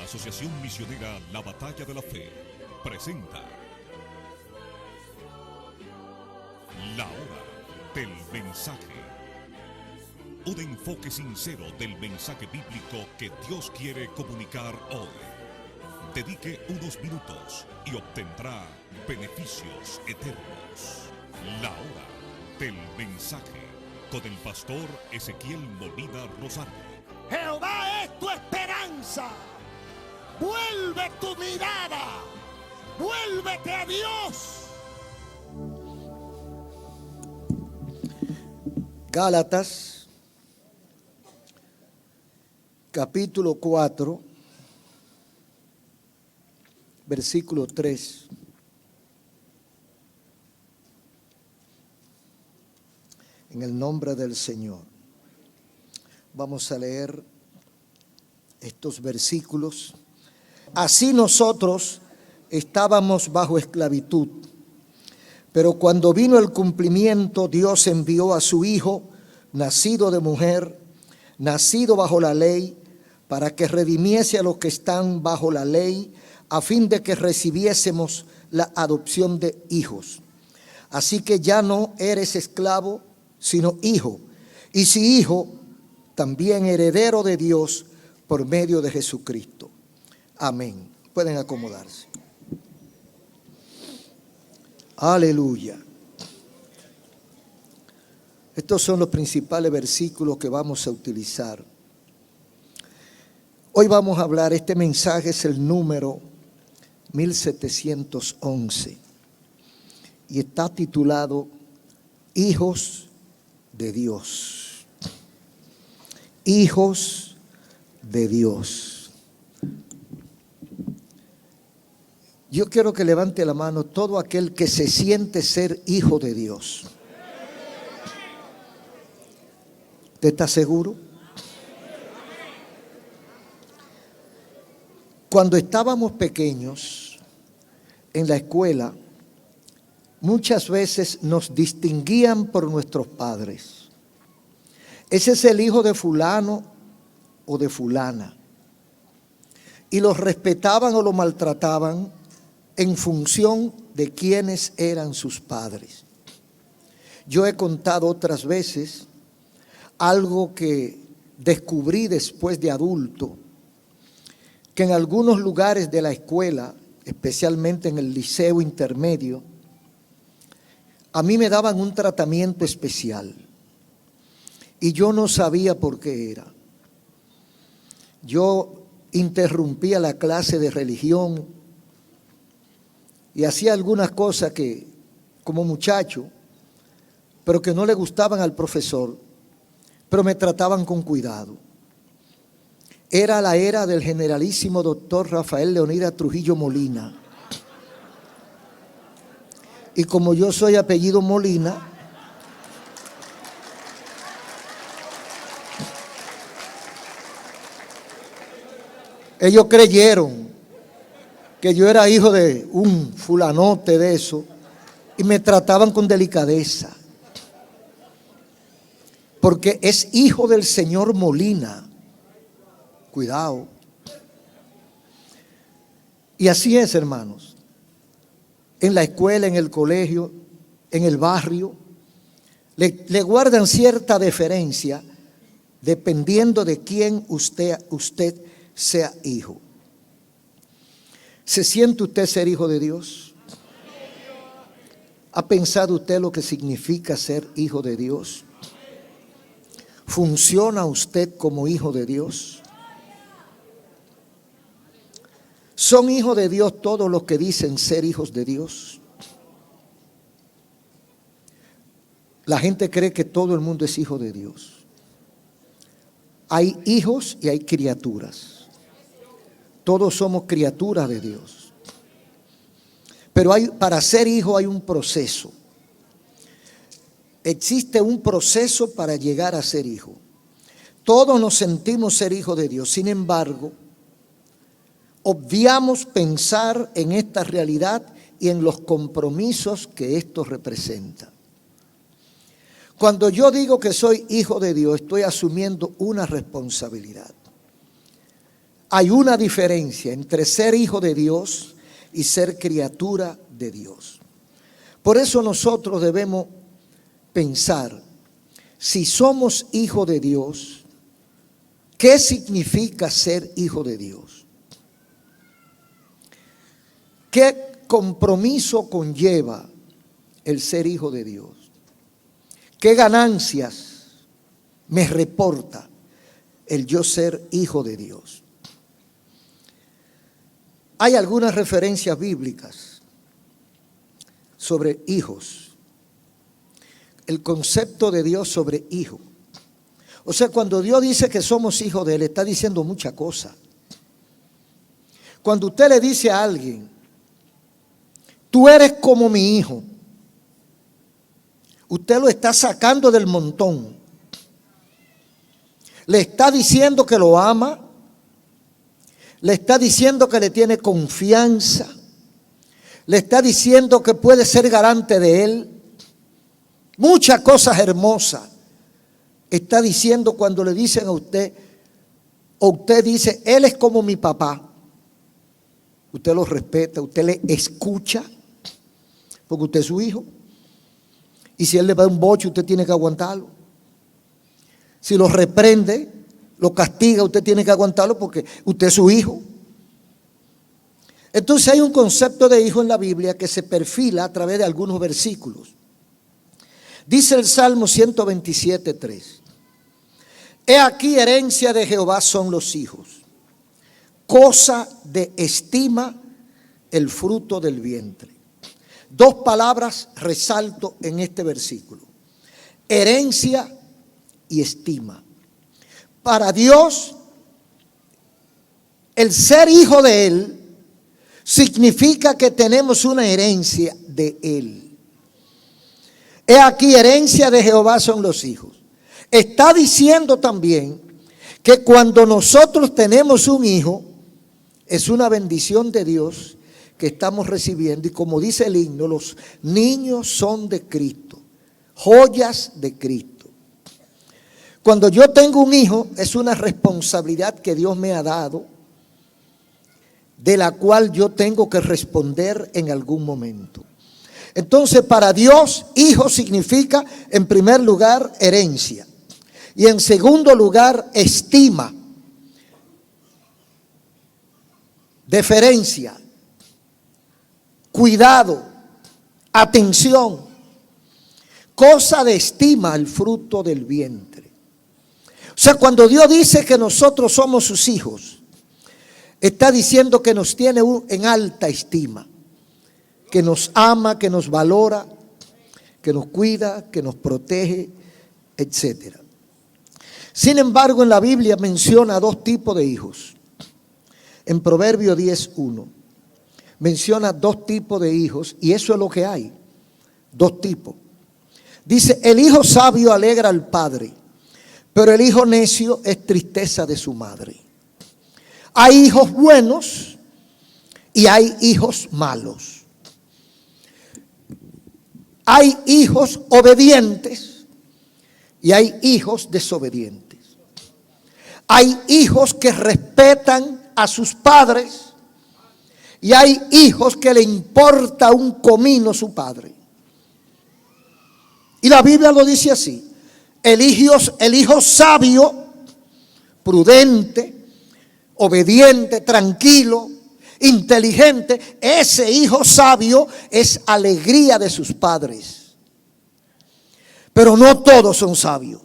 Asociación Misionera La Batalla de la Fe presenta La Hora del Mensaje. Un enfoque sincero del mensaje bíblico que Dios quiere comunicar hoy. Dedique unos minutos y obtendrá beneficios eternos. La Hora del Mensaje con el pastor Ezequiel Molina Rosario. Jehová es tu esperanza. Vuelve tu mirada. Vuélvete a Dios. Gálatas, capítulo 4, versículo 3. En el nombre del Señor. Vamos a leer estos versículos. Así nosotros estábamos bajo esclavitud, pero cuando vino el cumplimiento, Dios envió a su Hijo, nacido de mujer, nacido bajo la ley, para que redimiese a los que están bajo la ley, a fin de que recibiésemos la adopción de hijos. Así que ya no eres esclavo, sino hijo, y si hijo, también heredero de Dios por medio de Jesucristo. Amén. Pueden acomodarse. Aleluya. Estos son los principales versículos que vamos a utilizar. Hoy vamos a hablar, este mensaje es el número 1711 y está titulado Hijos de Dios. Hijos de Dios. Yo quiero que levante la mano todo aquel que se siente ser hijo de Dios. ¿Usted está seguro? Cuando estábamos pequeños en la escuela, muchas veces nos distinguían por nuestros padres. Ese es el hijo de fulano o de fulana. Y los respetaban o lo maltrataban en función de quiénes eran sus padres. Yo he contado otras veces algo que descubrí después de adulto, que en algunos lugares de la escuela, especialmente en el liceo intermedio, a mí me daban un tratamiento especial y yo no sabía por qué era. Yo interrumpía la clase de religión y hacía algunas cosas que, como muchacho, pero que no le gustaban al profesor, pero me trataban con cuidado. Era la era del generalísimo doctor Rafael Leonidas Trujillo Molina. Y como yo soy apellido Molina, ellos creyeron que yo era hijo de un fulanote de eso y me trataban con delicadeza. Porque es hijo del señor Molina. Cuidado. Y así es, hermanos. En la escuela, en el colegio, en el barrio, le guardan cierta deferencia dependiendo de quién usted sea hijo. ¿Se siente usted ser hijo de Dios? ¿Ha pensado usted lo que significa ser hijo de Dios? ¿Funciona usted como hijo de Dios? ¿Son hijos de Dios todos los que dicen ser hijos de Dios? La gente cree que todo el mundo es hijo de Dios. Hay hijos y hay criaturas. Todos somos criaturas de Dios. Pero para ser hijo hay un proceso. Existe un proceso para llegar a ser hijo. Todos nos sentimos ser hijos de Dios. Sin embargo, obviamos pensar en esta realidad y en los compromisos que esto representa. Cuando yo digo que soy hijo de Dios, estoy asumiendo una responsabilidad. hay una diferencia entre ser hijo de Dios y ser criatura de Dios. Por eso nosotros debemos pensar, si somos hijos de Dios, ¿qué significa ser hijo de Dios? ¿Qué compromiso conlleva el ser hijo de Dios? ¿Qué ganancias me reporta el yo ser hijo de Dios? Hay algunas referencias bíblicas sobre hijos. El concepto de Dios sobre hijo. O sea, cuando Dios dice que somos hijos de Él, está diciendo muchas cosas. Cuando usted le dice a alguien, tú eres como mi hijo, usted lo está sacando del montón. Le está diciendo que lo ama, le está diciendo que le tiene confianza, le está diciendo que puede ser garante de él. Muchas cosas hermosas está diciendo cuando le dicen a usted, o usted dice, él es como mi papá. Usted lo respeta, usted le escucha, porque usted es su hijo. Y si él le da un boche, usted tiene que aguantarlo. Si lo reprende, lo castiga, usted tiene que aguantarlo porque usted es su hijo. Entonces hay un concepto de hijo en la Biblia que se perfila a través de algunos versículos. Dice el Salmo 127:3. He aquí herencia de Jehová son los hijos, cosa de estima el fruto del vientre. Dos palabras resalto en este versículo: herencia y estima. Para Dios, el ser hijo de Él significa que tenemos una herencia de Él. He aquí herencia de Jehová son los hijos. Está diciendo también que cuando nosotros tenemos un hijo, es una bendición de Dios que estamos recibiendo. Y como dice el himno, los niños son de Cristo, joyas de Cristo. Cuando yo tengo un hijo, es una responsabilidad que Dios me ha dado, de la cual yo tengo que responder en algún momento. Entonces, para Dios, hijo significa, en primer lugar, herencia. Y en segundo lugar, estima, deferencia, cuidado, atención, cosa de estima el fruto del vientre. O sea, cuando Dios dice que nosotros somos sus hijos, está diciendo que nos tiene en alta estima, que nos ama, que nos valora, que nos cuida, que nos protege, etc. Sin embargo, en la Biblia menciona dos tipos de hijos. En Proverbios 10:1 menciona dos tipos de hijos, y eso es lo que hay, dos tipos. Dice, el hijo sabio alegra al padre, pero el hijo necio es tristeza de su madre. Hay hijos buenos y hay hijos malos. Hay hijos obedientes y hay hijos desobedientes. Hay hijos que respetan a sus padres y hay hijos que le importa un comino su padre. Y la Biblia lo dice así: el hijo sabio, prudente, obediente, tranquilo, inteligente, ese hijo sabio es alegría de sus padres. Pero no todos son sabios.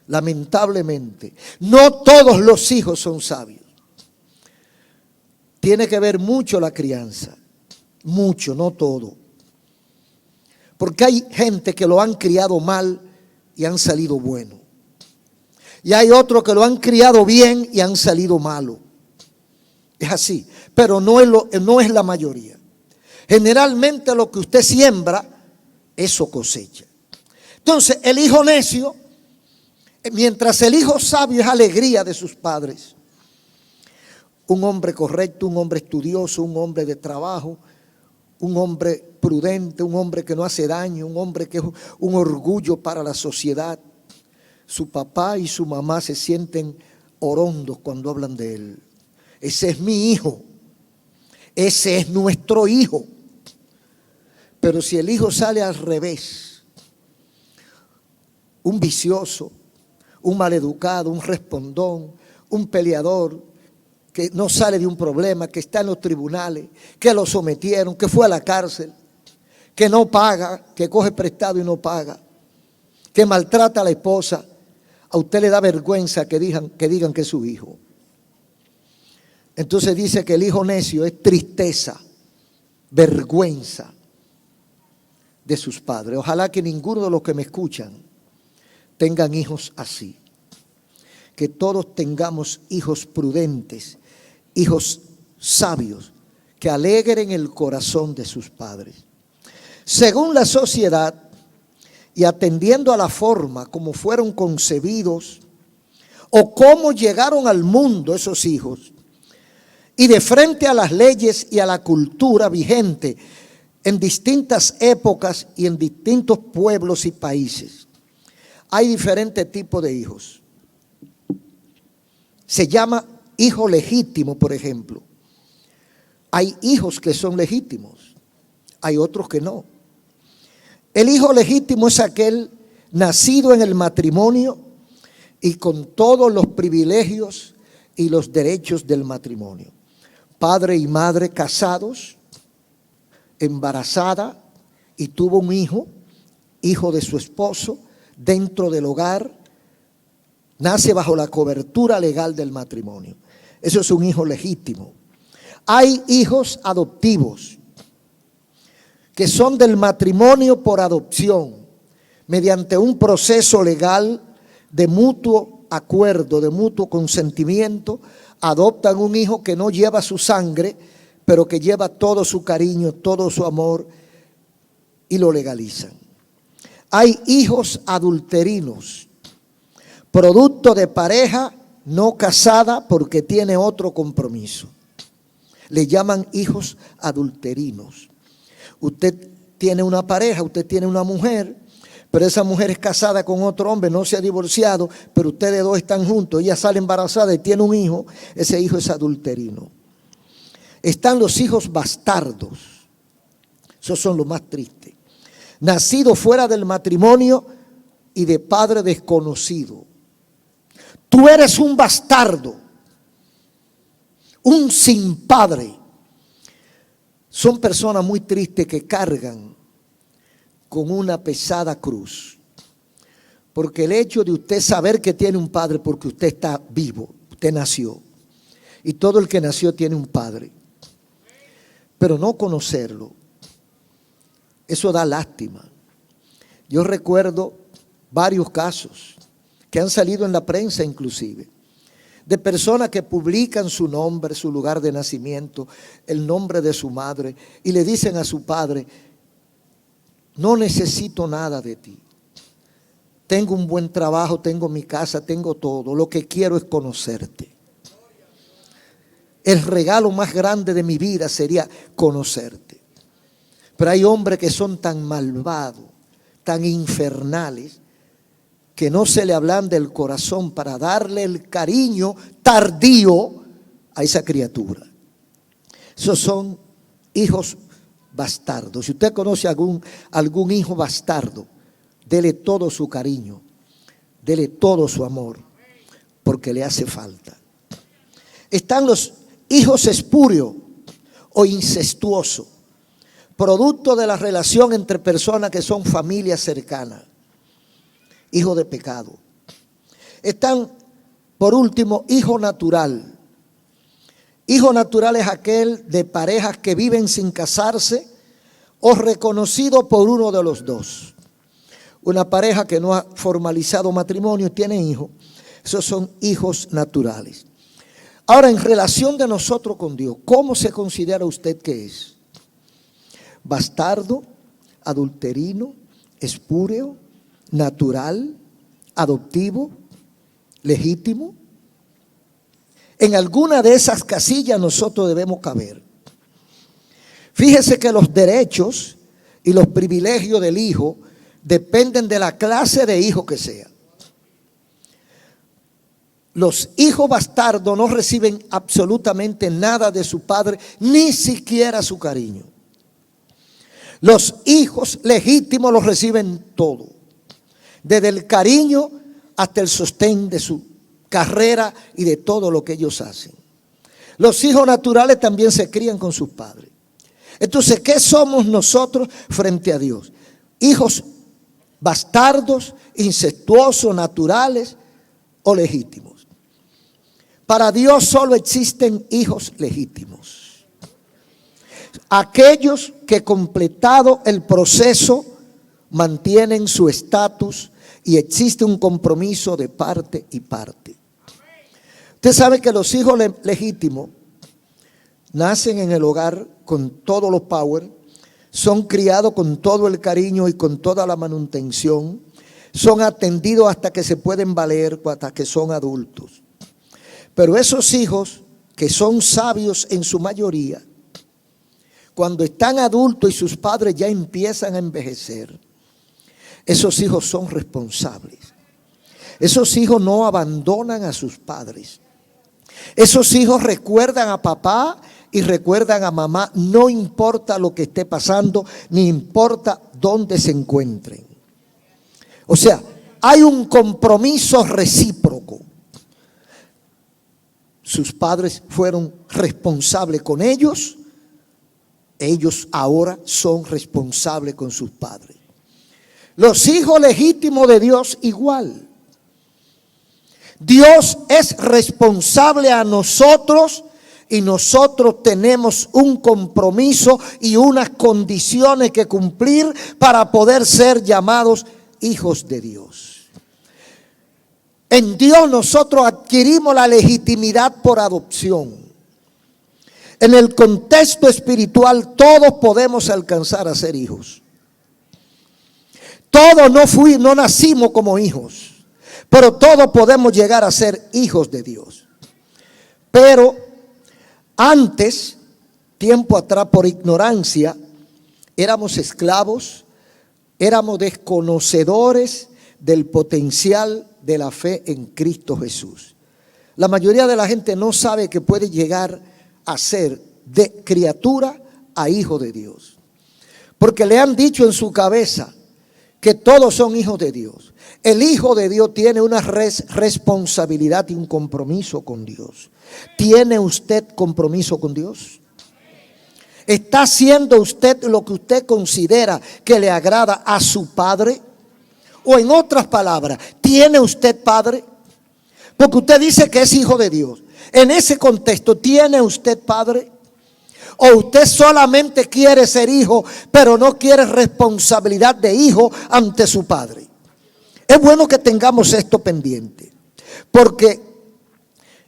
Lamentablemente, no todos los hijos son sabios. Tiene que ver mucho la crianza, mucho, no todo. Porque hay gente que lo han criado mal y han salido buenos. Y hay otros que lo han criado bien y han salido malos. Es así, pero no es la mayoría. Generalmente lo que usted siembra, eso cosecha. Entonces, el hijo necio, mientras el hijo sabio es alegría de sus padres, un hombre correcto, un hombre estudioso, un hombre de trabajo, un hombre prudente, un hombre que no hace daño, un hombre que es un orgullo para la sociedad. Su papá y su mamá se sienten orondos cuando hablan de él. Ese es mi hijo. Ese es nuestro hijo. Pero si el hijo sale al revés, un vicioso, un maleducado, un respondón, un peleador, que no sale de un problema, que está en los tribunales, que lo sometieron, que fue a la cárcel, que no paga, que coge prestado y no paga, que maltrata a la esposa, a usted le da vergüenza que digan que es su hijo. Entonces dice que el hijo necio es tristeza, vergüenza de sus padres. Ojalá que ninguno de los que me escuchan tengan hijos así. Que todos tengamos hijos prudentes, hijos sabios, que alegren el corazón de sus padres. Según la sociedad y atendiendo a la forma como fueron concebidos o cómo llegaron al mundo esos hijos, y de frente a las leyes y a la cultura vigente en distintas épocas y en distintos pueblos y países, hay diferentes tipos de hijos. Se llama hijo legítimo, por ejemplo. Hay hijos que son legítimos, hay otros que no. El hijo legítimo es aquel nacido en el matrimonio y con todos los privilegios y los derechos del matrimonio. Padre y madre casados, embarazada y tuvo un hijo, hijo de su esposo, dentro del hogar, nace bajo la cobertura legal del matrimonio. Eso es un hijo legítimo. Hay hijos adoptivos que son del matrimonio por adopción, mediante un proceso legal de mutuo acuerdo, de mutuo consentimiento, adoptan un hijo que no lleva su sangre, pero que lleva todo su cariño, todo su amor, y lo legalizan. Hay hijos adulterinos, producto de pareja no casada porque tiene otro compromiso. Le llaman hijos adulterinos. Usted tiene una pareja, usted tiene una mujer, pero esa mujer es casada con otro hombre, no se ha divorciado, pero ustedes dos están juntos, ella sale embarazada y tiene un hijo, ese hijo es adulterino. Están los hijos bastardos, esos son los más tristes, nacidos fuera del matrimonio y de padre desconocido. Tú eres un bastardo, un sin padre. Son personas muy tristes que cargan con una pesada cruz. Porque el hecho de usted saber que tiene un padre, porque usted está vivo, usted nació. Y todo el que nació tiene un padre. Pero no conocerlo, eso da lástima. Yo recuerdo varios casos que han salido en la prensa inclusive, de personas que publican su nombre, su lugar de nacimiento, el nombre de su madre, y le dicen a su padre: no necesito nada de ti. Tengo un buen trabajo, tengo mi casa, tengo todo. Lo que quiero es conocerte. El regalo más grande de mi vida sería conocerte. Pero hay hombres que son tan malvados, tan infernales, que no se le hablan del corazón para darle el cariño tardío a esa criatura. Esos son hijos bastardos. Si usted conoce algún hijo bastardo, dele todo su cariño, dele todo su amor, porque le hace falta. Están los hijos espurios o incestuosos, producto de la relación entre personas que son familias cercanas. Hijo de pecado. Están, por último, hijo natural. Hijo natural es aquel de parejas que viven sin casarse o reconocido por uno de los dos. Una pareja que no ha formalizado matrimonio tiene hijos. Esos son hijos naturales. Ahora, en relación de nosotros con Dios, ¿cómo se considera usted que es? ¿Bastardo, adulterino, espúreo, natural, adoptivo, legítimo? En alguna de esas casillas nosotros debemos caber. Fíjese que los derechos y los privilegios del hijo dependen de la clase de hijo que sea. los hijos bastardos no reciben absolutamente nada de su padre, ni siquiera su cariño. Los hijos legítimos los reciben todo, desde el cariño hasta el sostén de su carrera y de todo lo que ellos hacen. Los hijos naturales también se crían con sus padres. Entonces, ¿qué somos nosotros frente a Dios? Hijos bastardos, incestuosos, naturales o legítimos. Para Dios solo existen hijos legítimos. Aquellos que, completado el proceso, mantienen su estatus y existe un compromiso de parte y parte. Usted sabe que los hijos legítimos nacen en el hogar con todos los power, son criados con todo el cariño y con toda la manutención, son atendidos hasta que se pueden valer, hasta que son adultos. Pero esos hijos que son sabios en su mayoría, cuando están adultos y sus padres ya empiezan a envejecer, esos hijos son responsables. Esos hijos no abandonan a sus padres. Esos hijos recuerdan a papá y recuerdan a mamá, no importa lo que esté pasando, ni importa dónde se encuentren. O sea, hay un compromiso recíproco. Sus padres fueron responsables con ellos, ellos ahora son responsables con sus padres. Los hijos legítimos de Dios igual. Dios es responsable a nosotros y nosotros tenemos un compromiso y unas condiciones que cumplir para poder ser llamados hijos de Dios. En Dios nosotros adquirimos la legitimidad por adopción. En el contexto espiritual todos podemos alcanzar a ser hijos. Todos no nacimos como hijos, pero todos podemos llegar a ser hijos de Dios. Pero antes, tiempo atrás, por ignorancia, éramos esclavos, éramos desconocedores del potencial de la fe en Cristo Jesús. La mayoría de la gente no sabe que puede llegar a ser de criatura a hijo de Dios, porque le han dicho en su cabeza que todos son hijos de Dios. El hijo de Dios tiene una responsabilidad y un compromiso con Dios. ¿Tiene usted compromiso con Dios? ¿Está haciendo usted lo que usted considera que le agrada a su padre? O en otras palabras, ¿tiene usted padre? Porque usted dice que es hijo de Dios. En ese contexto, ¿tiene usted padre? ¿O usted solamente quiere ser hijo, pero no quiere responsabilidad de hijo ante su padre? Es bueno que tengamos esto pendiente, porque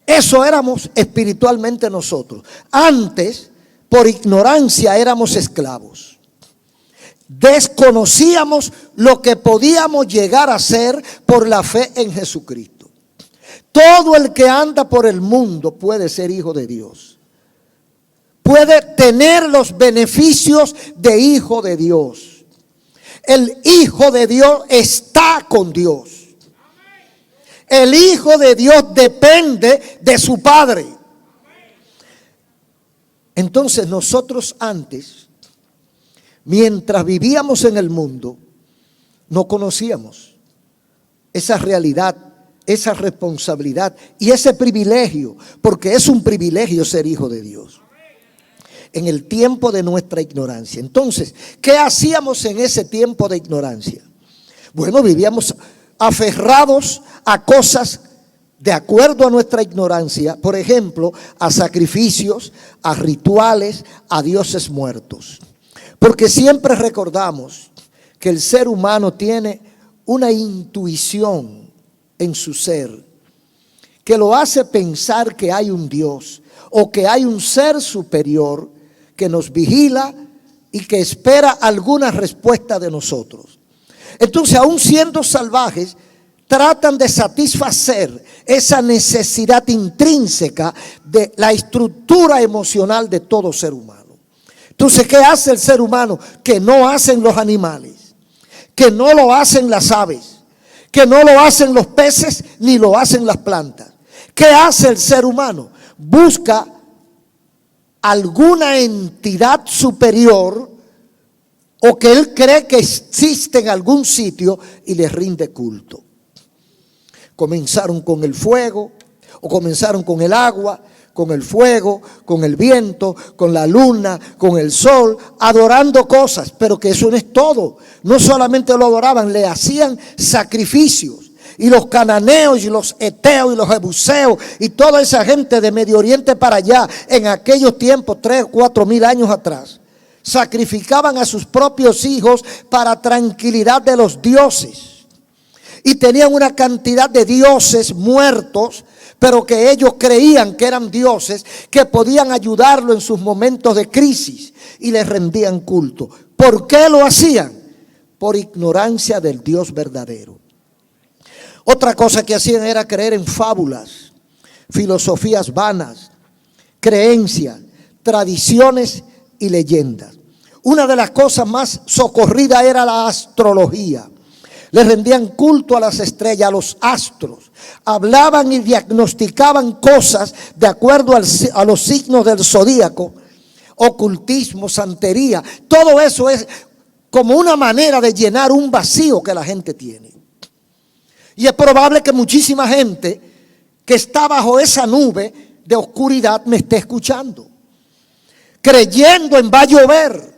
eso éramos espiritualmente nosotros. Antes, por ignorancia, éramos esclavos. Desconocíamos lo que podíamos llegar a ser por la fe en Jesucristo. Todo el que anda por el mundo puede ser hijo de Dios. Puede tener los beneficios de hijo de Dios. El hijo de Dios está con Dios. El hijo de Dios depende de su padre. Entonces nosotros antes, mientras vivíamos en el mundo, no conocíamos esa realidad, esa responsabilidad y ese privilegio, porque es un privilegio ser hijo de Dios. En el tiempo de nuestra ignorancia. Entonces, ¿qué hacíamos en ese tiempo de ignorancia? Bueno, vivíamos aferrados a cosas de acuerdo a nuestra ignorancia, por ejemplo, a sacrificios, a rituales, a dioses muertos. Porque siempre recordamos que el ser humano tiene una intuición en su ser que lo hace pensar que hay un Dios o que hay un ser superior que nos vigila y que espera alguna respuesta de nosotros. Entonces, aún siendo salvajes, tratan de satisfacer esa necesidad intrínseca de la estructura emocional de todo ser humano. Entonces, ¿qué hace el ser humano? Que no hacen los animales, que no lo hacen las aves, que no lo hacen los peces, ni lo hacen las plantas. ¿Qué hace el ser humano? Busca alguna entidad superior o que él cree que existe en algún sitio y le rinde culto. Comenzaron con el fuego, o comenzaron con el agua, con el fuego, con el viento, con la luna, con el sol, adorando cosas, pero que eso no es todo. No solamente lo adoraban, le hacían sacrificios. Y los cananeos y los heteos y los jebuseos y toda esa gente de Medio Oriente para allá, en aquellos tiempos, 3 o 4 mil años atrás, sacrificaban a sus propios hijos para tranquilidad de los dioses. Y tenían una cantidad de dioses muertos, pero que ellos creían que eran dioses, que podían ayudarlo en sus momentos de crisis, y les rendían culto. ¿Por qué lo hacían? Por ignorancia del Dios verdadero. Otra cosa que hacían era creer en fábulas, filosofías vanas, creencias, tradiciones y leyendas. Una de las cosas más socorridas era la astrología. Le rendían culto a las estrellas, a los astros. Hablaban y diagnosticaban cosas de acuerdo a los signos del zodíaco. Ocultismo, santería. Todo eso es como una manera de llenar un vacío que la gente tiene. Y es probable que muchísima gente que está bajo esa nube de oscuridad me esté escuchando, creyendo en va a llover.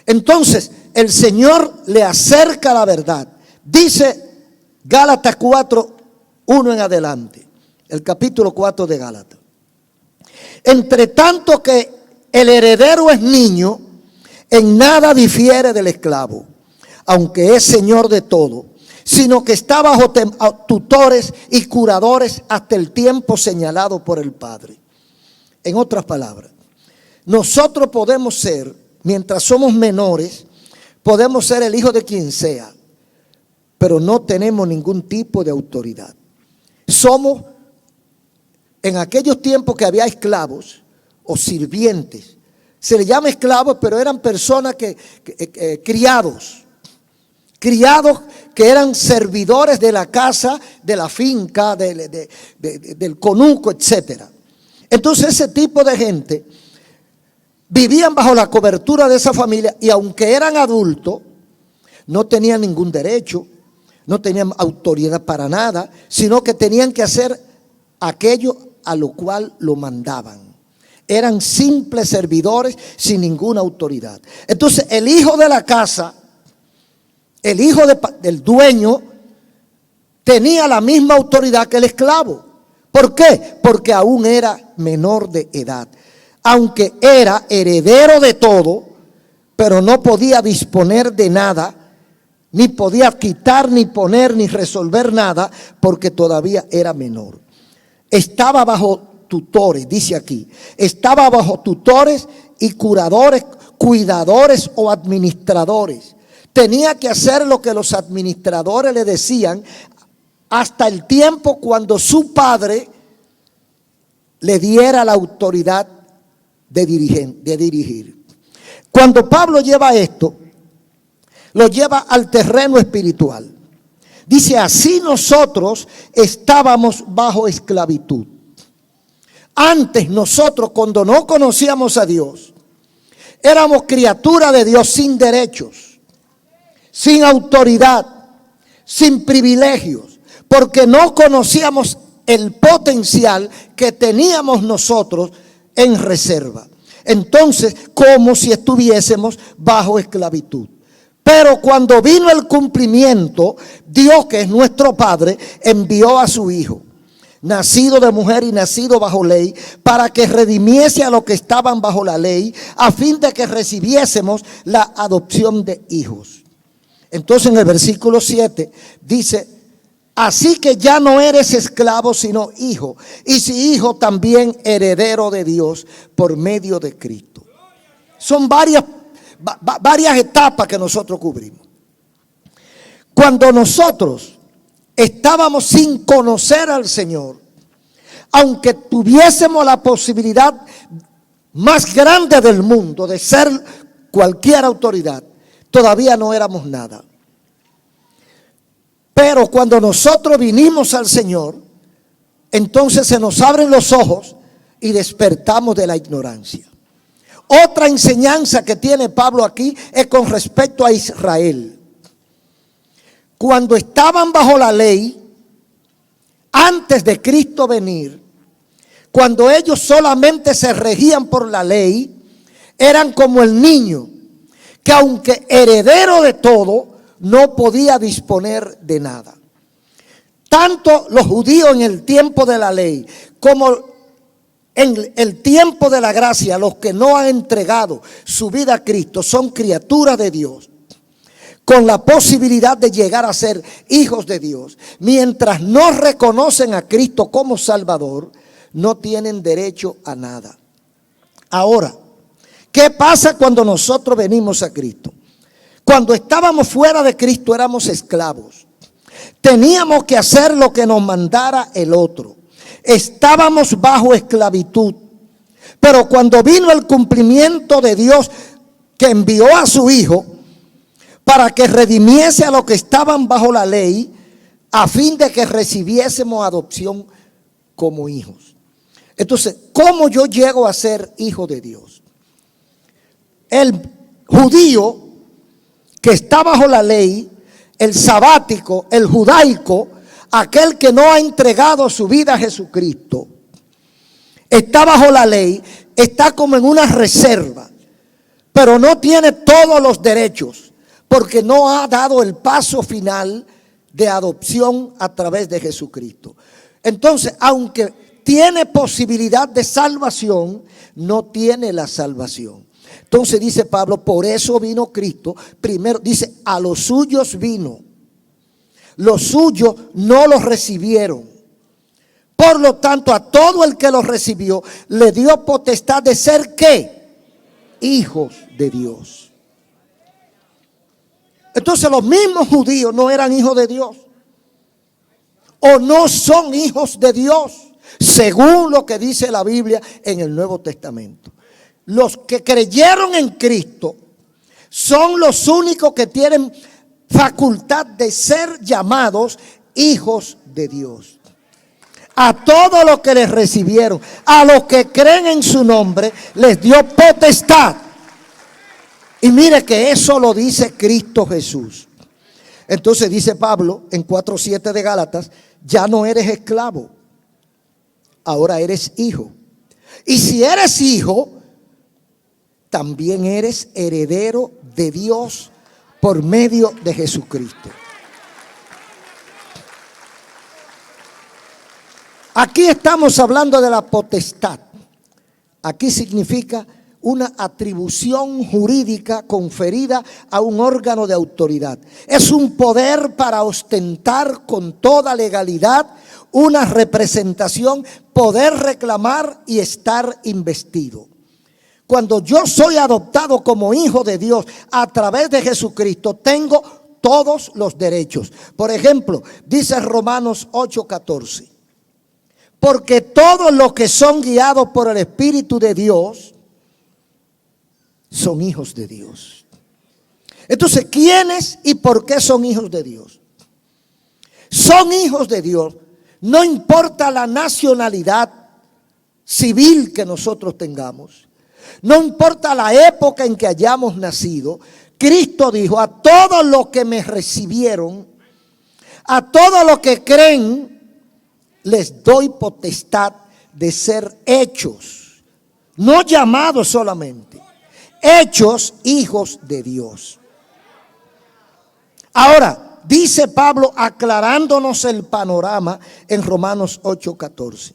Entonces el Señor le acerca la verdad. Dice Gálatas 4, 1 en adelante, el capítulo 4 de Gálatas. Entre tanto que el heredero es niño, en nada difiere del esclavo, aunque es señor de todo, sino que está bajo tutores y curadores hasta el tiempo señalado por el Padre. En otras palabras, nosotros podemos ser, mientras somos menores, podemos ser el hijo de quien sea, pero no tenemos ningún tipo de autoridad. Somos, en aquellos tiempos que había esclavos o sirvientes, se le llama esclavos, pero eran personas criados que eran servidores de la casa, de la finca, del conuco, etc. Entonces ese tipo de gente vivían bajo la cobertura de esa familia y aunque eran adultos, no tenían ningún derecho, no tenían autoridad para nada, sino que tenían que hacer aquello a lo cual lo mandaban. Eran simples servidores sin ninguna autoridad. Entonces el hijo de la casa, el hijo del dueño, tenía la misma autoridad que el esclavo. ¿Por qué? Porque aún era menor de edad. Aunque era heredero de todo, pero no podía disponer de nada, ni podía quitar, ni poner, ni resolver nada, porque todavía era menor. Estaba bajo tutores, dice aquí, estaba bajo tutores y curadores, cuidadores o administradores. Tenía que hacer lo que los administradores le decían hasta el tiempo cuando su padre le diera la autoridad de dirigir. Cuando Pablo lleva esto, lo lleva al terreno espiritual. Dice, así nosotros estábamos bajo esclavitud. Antes nosotros, cuando no conocíamos a Dios, éramos criaturas de Dios sin derechos, sin autoridad, sin privilegios, porque no conocíamos el potencial que teníamos nosotros en reserva. Entonces, como si estuviésemos bajo esclavitud. Pero cuando vino el cumplimiento, Dios, que es nuestro Padre, envió a su Hijo, nacido de mujer y nacido bajo ley, para que redimiese a los que estaban bajo la ley, a fin de que recibiésemos la adopción de hijos. Entonces en el versículo 7 dice, así que ya no eres esclavo sino hijo, y si hijo también heredero de Dios por medio de Cristo. Son varias etapas que nosotros cubrimos. Cuando nosotros estábamos sin conocer al Señor, aunque tuviésemos la posibilidad más grande del mundo de ser cualquier autoridad, todavía no éramos nada. Pero cuando nosotros vinimos al Señor, entonces se nos abren los ojos y despertamos de la ignorancia. Otra enseñanza que tiene Pablo aquí es con respecto a Israel. Cuando estaban bajo la ley, antes de Cristo venir, cuando ellos solamente se regían por la ley, eran como el niño, que aunque heredero de todo, no podía disponer de nada. Tanto los judíos en el tiempo de la ley como en el tiempo de la gracia, los que no han entregado su vida a Cristo son criaturas de Dios, con la posibilidad de llegar a ser hijos de Dios. Mientras no reconocen a Cristo como Salvador, no tienen derecho a nada. Ahora, ¿qué pasa cuando nosotros venimos a Cristo? Cuando estábamos fuera de Cristo éramos esclavos. Teníamos que hacer lo que nos mandara el otro. Estábamos bajo esclavitud. Pero cuando vino el cumplimiento de Dios, que envió a su Hijo para que redimiese a los que estaban bajo la ley, a fin de que recibiésemos adopción como hijos. Entonces, ¿cómo yo llego a ser hijo de Dios? El judío que está bajo la ley, el sabático, el judaico, aquel que no ha entregado su vida a Jesucristo, está bajo la ley, está como en una reserva, pero no tiene todos los derechos, porque no ha dado el paso final de adopción a través de Jesucristo. Entonces, aunque tiene posibilidad de salvación, no tiene la salvación. Entonces dice Pablo, por eso vino Cristo. Primero dice, a los suyos vino. Los suyos no los recibieron. Por lo tanto, a todo el que los recibió, le dio potestad de ser, ¿qué? Hijos de Dios. Entonces los mismos judíos no eran hijos de Dios. O no son hijos de Dios, según lo que dice la Biblia en el Nuevo Testamento. Los que creyeron en Cristo son los únicos que tienen facultad de ser llamados hijos de Dios. A todos los que les recibieron, a los que creen en su nombre, les dio potestad. Y mire que eso lo dice Cristo Jesús. Entonces dice Pablo en 4:7 de Gálatas, ya no eres esclavo, ahora eres hijo. Y si eres hijo, también eres heredero de Dios por medio de Jesucristo. Aquí estamos hablando de la potestad. Aquí significa una atribución jurídica conferida a un órgano de autoridad. Es un poder para ostentar con toda legalidad una representación, poder reclamar y estar investido. Cuando yo soy adoptado como hijo de Dios a través de Jesucristo, tengo todos los derechos. Por ejemplo, dice Romanos 8:14, porque todos los que son guiados por el Espíritu de Dios son hijos de Dios. Entonces, ¿quiénes y por qué son hijos de Dios? Son hijos de Dios, no importa la nacionalidad civil que nosotros tengamos, no importa la época en que hayamos nacido. Cristo dijo, a todos los que me recibieron, a todos los que creen, les doy potestad de ser hechos, no llamados solamente, hechos hijos de Dios. Ahora, dice Pablo aclarándonos el panorama en Romanos 8:14.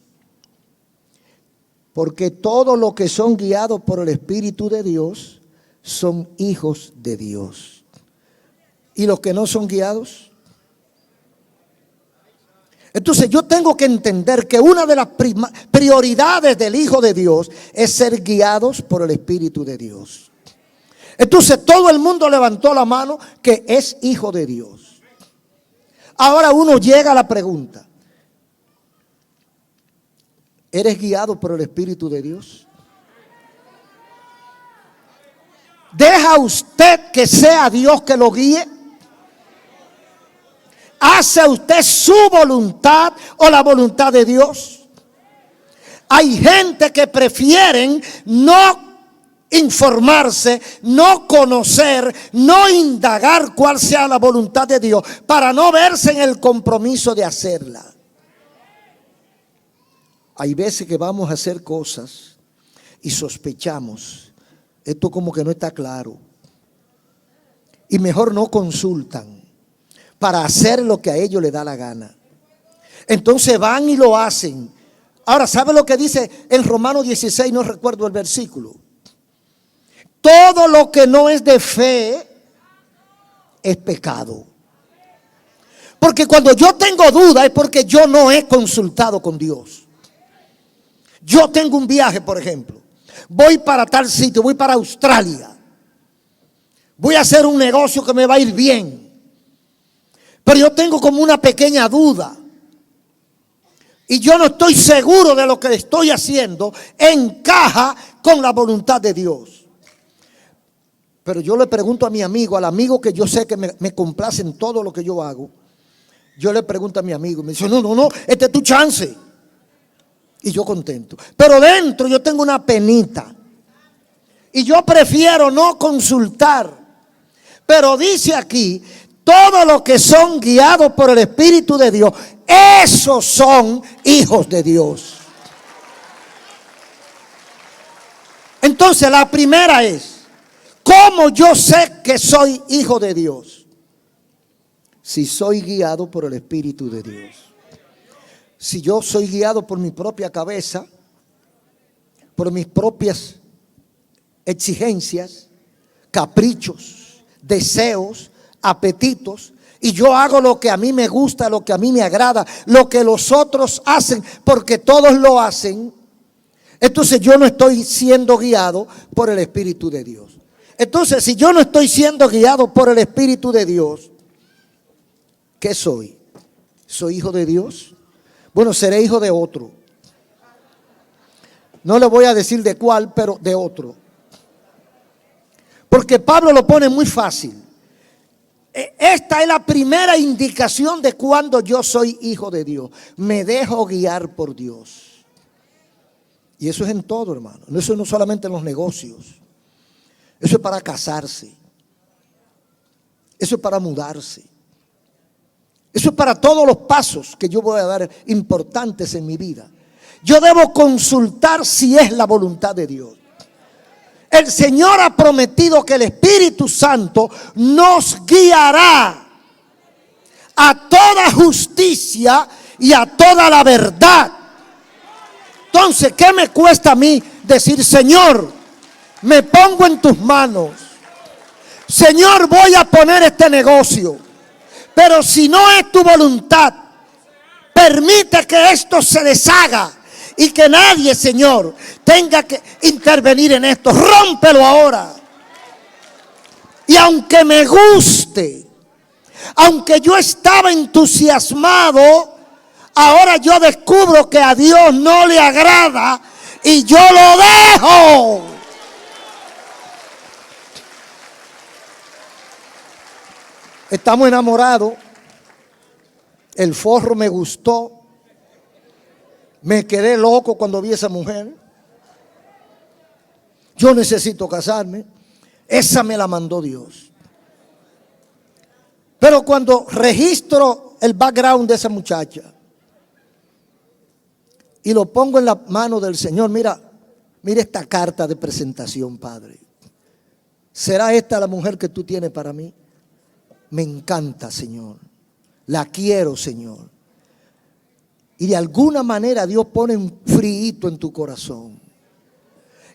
Porque todos los que son guiados por el Espíritu de Dios son hijos de Dios. ¿Y los que no son guiados? Entonces yo tengo que entender que una de las prioridades del Hijo de Dios es ser guiados por el Espíritu de Dios. Entonces todo el mundo levantó la mano que es hijo de Dios. Ahora uno llega a la pregunta, ¿eres guiado por el Espíritu de Dios? ¿Deja usted que sea Dios que lo guíe? ¿Hace usted su voluntad o la voluntad de Dios? Hay gente que prefieren no informarse, no conocer, no indagar cuál sea la voluntad de Dios para no verse en el compromiso de hacerla. Hay veces que vamos a hacer cosas y sospechamos, esto como que no está claro, y mejor no consultan para hacer lo que a ellos les da la gana. Entonces van y lo hacen. Ahora, ¿sabe lo que dice en Romanos 16? No recuerdo el versículo. Todo lo que no es de fe es pecado. Porque cuando yo tengo duda es porque yo no he consultado con Dios. Yo tengo un viaje, por ejemplo. Voy para tal sitio, voy para Australia. Voy a hacer un negocio que me va a ir bien. Pero yo tengo como una pequeña duda. Y yo no estoy seguro de lo que estoy haciendo encaja con la voluntad de Dios. Pero yo le pregunto a mi amigo, al amigo que yo sé que me complace en todo lo que yo hago. Yo le pregunto a mi amigo, me dice, no, este es tu chance. Y yo contento. Pero dentro yo tengo una penita. Y yo prefiero no consultar. Pero dice aquí, todos los que son guiados por el Espíritu de Dios, esos son hijos de Dios. Entonces la primera es, ¿cómo yo sé que soy hijo de Dios? Si soy guiado por el Espíritu de Dios. Si yo soy guiado por mi propia cabeza, por mis propias exigencias, caprichos, deseos, apetitos, y yo hago lo que a mí me gusta, lo que a mí me agrada, lo que los otros hacen, porque todos lo hacen, entonces yo no estoy siendo guiado por el Espíritu de Dios. Entonces, si yo no estoy siendo guiado por el Espíritu de Dios, ¿qué soy? ¿Soy hijo de Dios? Bueno, seré hijo de otro. No le voy a decir de cuál, pero de otro. Porque Pablo lo pone muy fácil. Esta es la primera indicación de cuando yo soy hijo de Dios. Me dejo guiar por Dios. Y eso es en todo, hermano. Eso no solamente en los negocios. Eso es para casarse. Eso es para mudarse. Eso es para todos los pasos que yo voy a dar importantes en mi vida. Yo debo consultar si es la voluntad de Dios. El Señor ha prometido que el Espíritu Santo nos guiará a toda justicia y a toda la verdad. Entonces, ¿qué me cuesta a mí decir, Señor, me pongo en tus manos? Señor, voy a poner este negocio. Pero si no es tu voluntad, permite que esto se deshaga. Y que nadie, Señor, tenga que intervenir en esto. Rómpelo ahora. Y aunque me guste, aunque yo estaba entusiasmado, ahora yo descubro que a Dios no le agrada y yo lo dejo. Estamos enamorados. El forro me gustó. Me quedé loco cuando vi a esa mujer. Yo necesito casarme. Esa me la mandó Dios. Pero cuando registro el background de esa muchacha y lo pongo en la mano del Señor, mira esta carta de presentación, Padre. ¿Será esta la mujer que tú tienes para mí? Me encanta, Señor. La quiero, Señor. Y de alguna manera Dios pone un frío en tu corazón.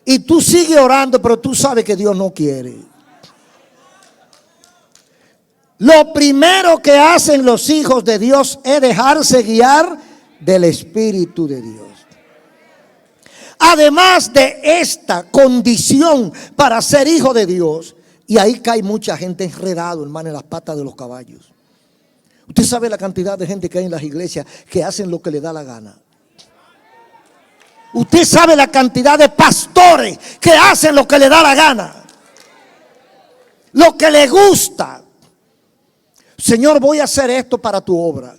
Y tú sigues orando, pero tú sabes que Dios no quiere. Lo primero que hacen los hijos de Dios es dejarse guiar del Espíritu de Dios. Además de esta condición para ser hijo de Dios, y ahí cae mucha gente enredado, hermano, en las patas de los caballos. Usted sabe la cantidad de gente que hay en las iglesias que hacen lo que le da la gana. Usted sabe la cantidad de pastores que hacen lo que le da la gana, lo que le gusta. Señor, voy a hacer esto para tu obra.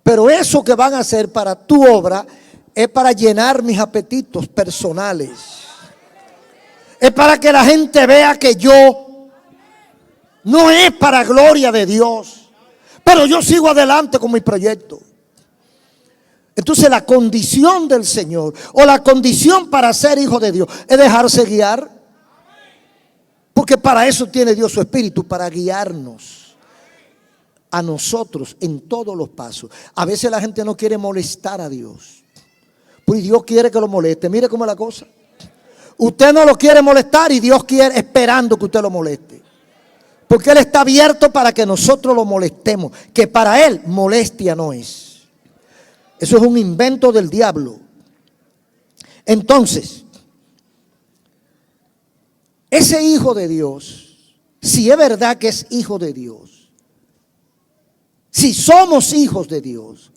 Pero eso que van a hacer para tu obra es para llenar mis apetitos personales. Es para que la gente vea que yo no es para gloria de Dios. Pero yo sigo adelante con mi proyecto. Entonces la condición del Señor o la condición para ser hijo de Dios es dejarse guiar. Porque para eso tiene Dios su Espíritu, para guiarnos a nosotros en todos los pasos. A veces la gente no quiere molestar a Dios. Pues Dios quiere que lo moleste. Mire cómo es la cosa. Usted no lo quiere molestar y Dios quiere esperando que usted lo moleste. Porque Él está abierto para que nosotros lo molestemos. Que para Él molestia no es. Eso es un invento del diablo. Entonces, ese hijo de Dios, si es verdad que es hijo de Dios, si somos hijos de Dios,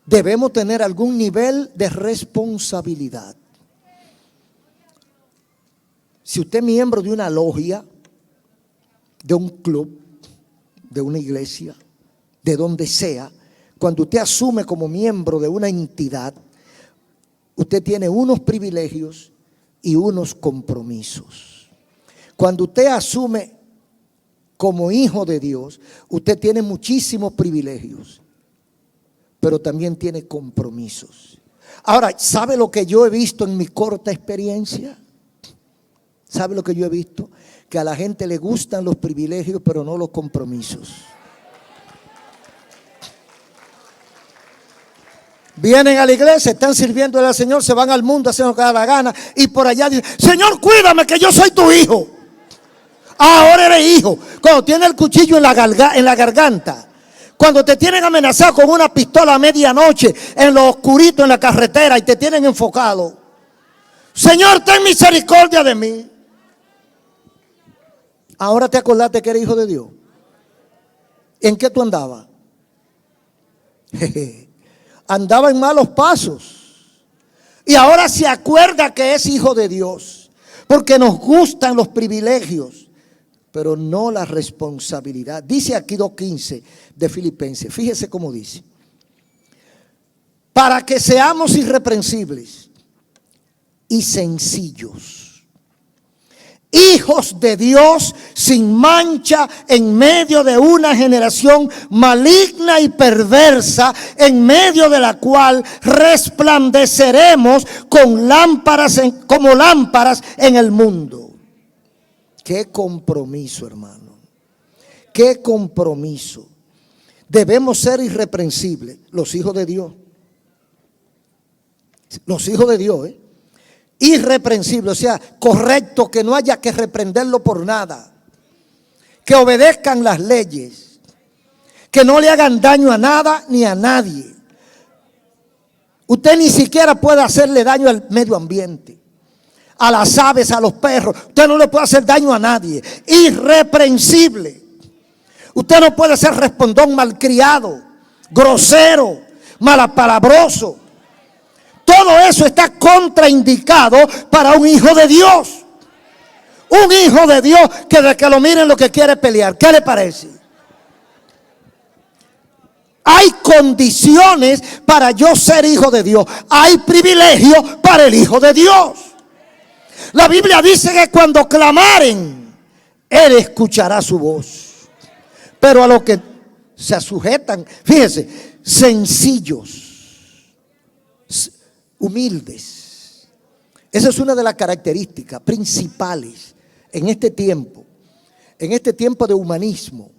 debemos tener algún nivel de responsabilidad. Si usted es miembro de una logia, de un club, de una iglesia, de donde sea, cuando usted asume como miembro de una entidad, usted tiene unos privilegios y unos compromisos. Cuando usted asume como hijo de Dios, usted tiene muchísimos privilegios, pero también tiene compromisos. Ahora, ¿sabe lo que yo he visto en mi corta experiencia? ¿Sabe lo que yo he visto? Que a la gente le gustan los privilegios, pero no los compromisos. Vienen a la iglesia, están sirviendo al Señor, se van al mundo, hacen lo que da la gana, y por allá dicen: Señor, cuídame que yo soy tu hijo. Ahora eres hijo. Cuando tiene el cuchillo en la garganta, cuando te tienen amenazado con una pistola a medianoche, en lo oscurito, en la carretera, y te tienen enfocado: Señor, ten misericordia de mí. Ahora te acordaste que eres hijo de Dios. ¿En qué tú andabas? Andaba en malos pasos. Y ahora se acuerda que es hijo de Dios. Porque nos gustan los privilegios, pero no la responsabilidad. Dice aquí 2:15 de Filipenses. Fíjese cómo dice: para que seamos irreprensibles y sencillos, hijos de Dios sin mancha en medio de una generación maligna y perversa, en medio de la cual resplandeceremos como lámparas en el mundo. Qué compromiso, hermano. Qué compromiso. Debemos ser irreprensibles, los hijos de Dios. Los hijos de Dios, irreprensible, o sea, correcto, que no haya que reprenderlo por nada, que obedezcan las leyes, que no le hagan daño a nada ni a nadie. Usted ni siquiera puede hacerle daño al medio ambiente, a las aves, a los perros. Usted no le puede hacer daño a nadie. Irreprensible. Usted no puede ser respondón, malcriado, grosero, malapalabroso. Todo eso está contraindicado para un hijo de Dios. Un hijo de Dios que de que lo miren lo que quiere pelear. ¿Qué le parece? Hay condiciones para yo ser hijo de Dios. Hay privilegios para el hijo de Dios. La Biblia dice que cuando clamaren, Él escuchará su voz. Pero a los que se sujetan, fíjense, sencillos, humildes. Esa es una de las características principales en este tiempo de humanismo,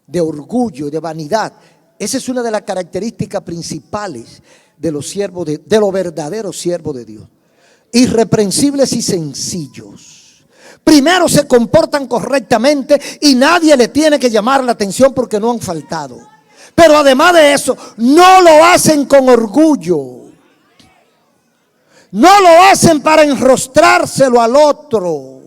de orgullo, de vanidad. Esa es una de las características principales de los siervos de los verdaderos siervos de Dios. Irreprensibles y sencillos. Primero se comportan correctamente y nadie le tiene que llamar la atención porque no han faltado. Pero además de eso, no lo hacen con orgullo. No lo hacen para enrostrárselo al otro.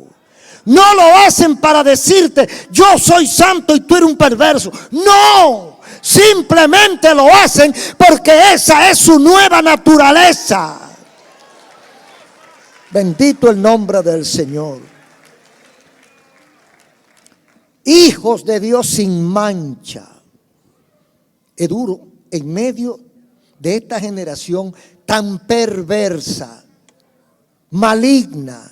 No lo hacen para decirte: yo soy santo y tú eres un perverso. No, simplemente lo hacen porque esa es su nueva naturaleza. Bendito el nombre del Señor. hijos de Dios sin mancha. Es duro en medio de esta generación tan perversa, maligna.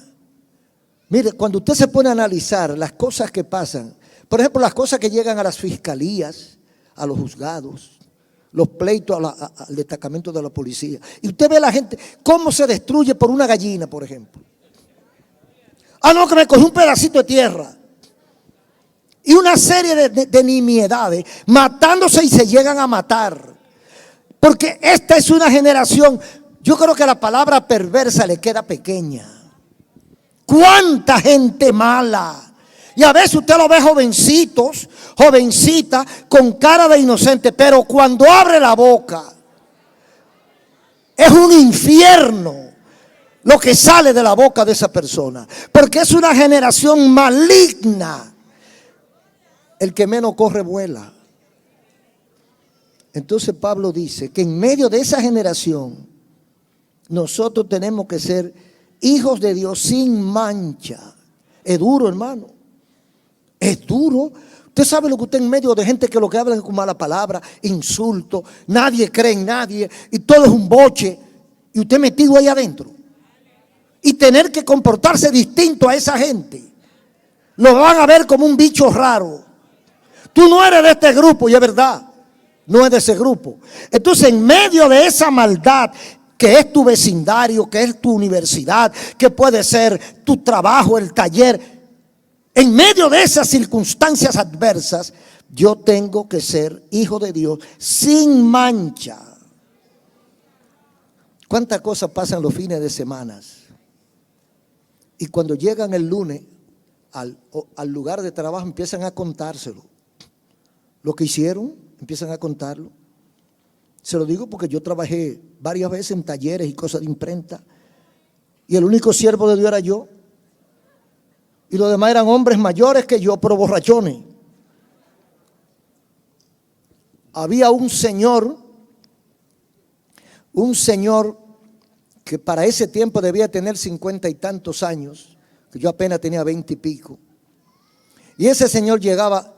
Mire, cuando usted se pone a analizar las cosas que pasan, por ejemplo, las cosas que llegan a las fiscalías, a los juzgados, los pleitos al destacamento de la policía, y usted ve a la gente cómo se destruye por una gallina, por ejemplo. Ah, no, que me cogió un pedacito de tierra. Y una serie de nimiedades, matándose y se llegan a matar. Porque esta es una generación, yo creo que la palabra perversa le queda pequeña. ¿Cuánta gente mala? Y a veces usted lo ve jovencitos, jovencitas, con cara de inocente, pero cuando abre la boca, es un infierno lo que sale de la boca de esa persona. Porque es una generación maligna. El que menos corre vuela. Entonces Pablo dice que en medio de esa generación nosotros tenemos que ser hijos de Dios sin mancha. Es duro, hermano. Es duro. Usted sabe lo que usted en medio de gente que lo que hablan con mala palabra, insulto, nadie cree en nadie y todo es un boche y usted metido ahí adentro. Y tener que comportarse distinto a esa gente. Lo van a ver como un bicho raro. Tú no eres de este grupo y es verdad. No es de ese grupo. Entonces, en medio de esa maldad que es tu vecindario, que es tu universidad, que puede ser tu trabajo, el taller, en medio de esas circunstancias adversas, yo tengo que ser hijo de Dios sin mancha. ¿Cuántas cosas pasan los fines de semana? Y cuando llegan el lunes al lugar de trabajo empiezan a contárselo. Lo que hicieron, empiezan a contarlo. Se lo digo porque yo trabajé varias veces en talleres y cosas de imprenta. Y el único siervo de Dios era yo. Y los demás eran hombres mayores que yo, pero borrachones. Había un señor que para ese tiempo debía tener 50 y tantos años, que yo apenas tenía 20 y pico. Y ese señor llegaba.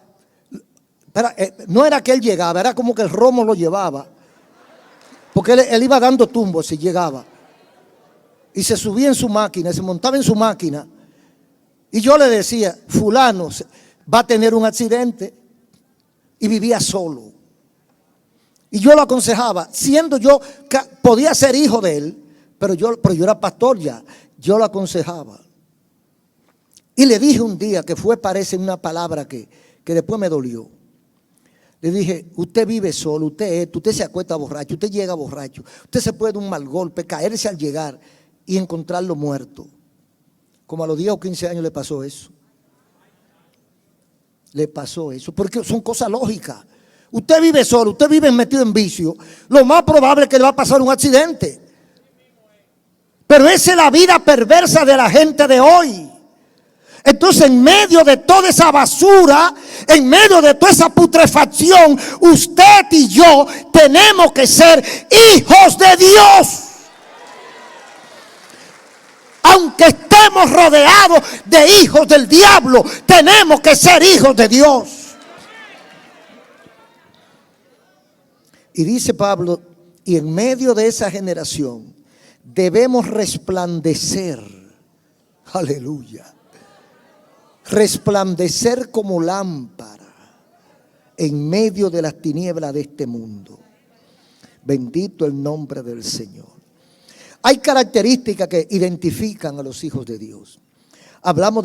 No era que él llegaba, era como que el romo lo llevaba. Porque él iba dando tumbos y llegaba. Y se subía en su máquina, se montaba en su máquina. Y yo le decía, fulano va a tener un accidente. Y vivía solo. Y yo lo aconsejaba, siendo yo, podía ser hijo de él, pero yo era pastor ya. Yo lo aconsejaba. Y le dije un día, que parece una palabra que después me dolió. Le dije, usted vive solo, usted se acuesta borracho, usted llega borracho, usted se puede dar un mal golpe, caerse al llegar y encontrarlo muerto. Como a los 10 o 15 años le pasó eso. Le pasó eso, porque son cosas lógicas. Usted vive solo, usted vive metido en vicio, lo más probable es que le va a pasar un accidente. Pero esa es la vida perversa de la gente de hoy. Entonces, en medio de toda esa basura, en medio de toda esa putrefacción, usted y yo tenemos que ser hijos de Dios. Aunque estemos rodeados de hijos del diablo, tenemos que ser hijos de Dios. Y dice Pablo, y en medio de esa generación debemos resplandecer. Aleluya. Resplandecer como lámpara en medio de las tinieblas de este mundo. Bendito el nombre del Señor. Hay características que identifican a los hijos de Dios. Hablamos